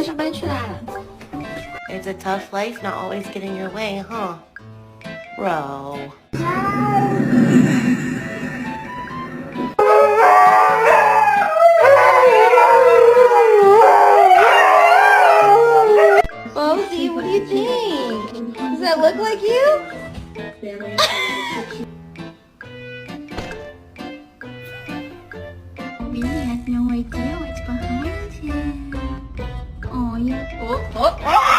要上班去啦。It's a tough life not always getting your way, huh? Bro. Bosie, what do you think? Does that look like you? Billy has no idea what's behind him. Oh, you... Oh.